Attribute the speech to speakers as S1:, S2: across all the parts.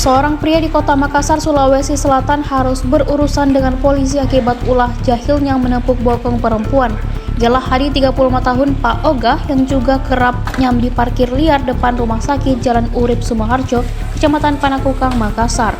S1: Seorang pria di kota Makassar, Sulawesi Selatan harus berurusan dengan polisi akibat ulah jahilnya menepuk bokong perempuan. Ialah Hadi 35 tahun Pak Ogah yang juga kerap nyambi parkir liar depan rumah sakit Jalan Urip Sumoharjo, Kecamatan Panakukang, Makassar.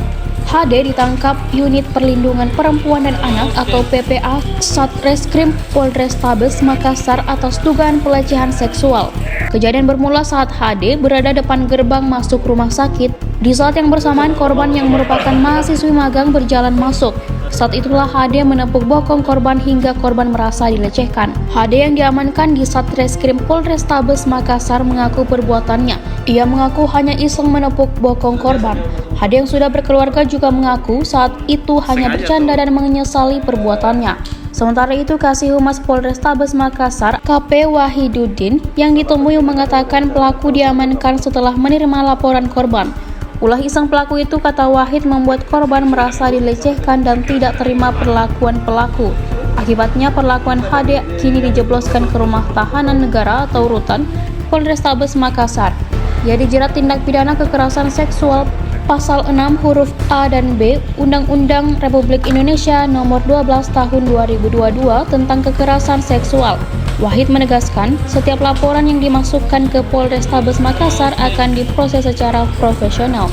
S1: HD ditangkap Unit Perlindungan Perempuan dan Anak atau PPA Satreskrim Polrestabes Makassar atas dugaan pelecehan seksual. Kejadian bermula saat HD berada depan gerbang masuk rumah sakit. Di saat yang bersamaan, korban yang merupakan mahasiswi magang berjalan masuk. Saat itulah HD menepuk bokong korban hingga korban merasa dilecehkan. HD yang diamankan di Satreskrim Polrestabes Makassar mengaku perbuatannya. Ia mengaku hanya iseng menepuk bokong korban. HD yang sudah berkeluarga juga mengaku saat itu hanya bercanda dan menyesali perbuatannya. Sementara itu, Kasih Humas Polrestabes Makassar, KP Wahiduddin, yang ditemui mengatakan pelaku diamankan setelah menerima laporan korban. Ulah iseng pelaku itu, kata Wahid, membuat korban merasa dilecehkan dan tidak terima perlakuan pelaku. Akibatnya perlakuan HD kini dijebloskan ke rumah tahanan negara atau rutan Polrestabes Makassar. Ia dijerat tindak pidana kekerasan seksual Pasal 6 huruf A dan B Undang-Undang Republik Indonesia Nomor 12 Tahun 2022 tentang kekerasan seksual. Wahid menegaskan, setiap laporan yang dimasukkan ke Polrestabes Makassar akan diproses secara profesional.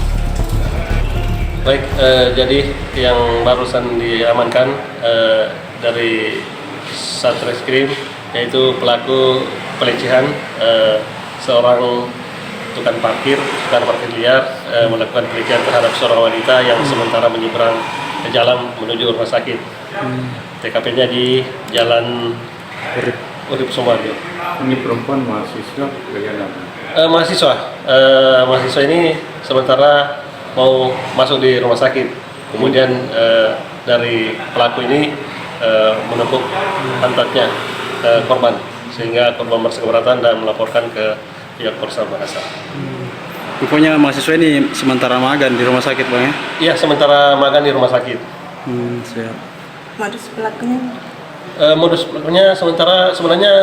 S2: Baik, jadi yang barusan diamankan dari Satreskrim, yaitu pelaku pelecehan seorang tukang parkir liar melakukan pelecehan terhadap seorang wanita yang sementara menyeberang jalan menuju rumah sakit. TKP-nya di Jalan Urip Sumoharjo.
S3: Ini perempuan mahasiswa bagaimana?
S2: Mahasiswa ini sementara mau masuk di rumah sakit. Kemudian dari pelaku ini menepuk pantatnya korban, sehingga korban merasa keberatan dan melaporkan ke pihak Polres Makassar.
S4: Pokoknya mahasiswa ini sementara magang di rumah sakit, Bang, ya?
S2: Iya, sementara magang di rumah sakit.
S4: Siap.
S5: Modus pelakunya?
S2: Modus pelakunya sebenarnya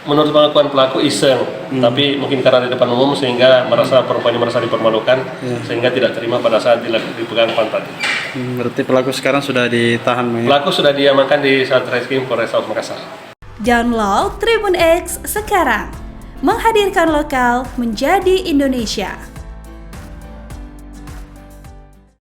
S2: menurut pengakuan pelaku iseng, tapi mungkin karena di depan umum sehingga perempuan merasa dipermalukan, sehingga tidak terima pada saat dipegang pantatnya.
S4: Berarti pelaku sekarang sudah ditahan, Bang, ya?
S2: Pelaku sudah diamankan di Satreskrim Polrestabes Makassar.
S5: Download Tribun X sekarang, menghadirkan lokal menjadi Indonesia.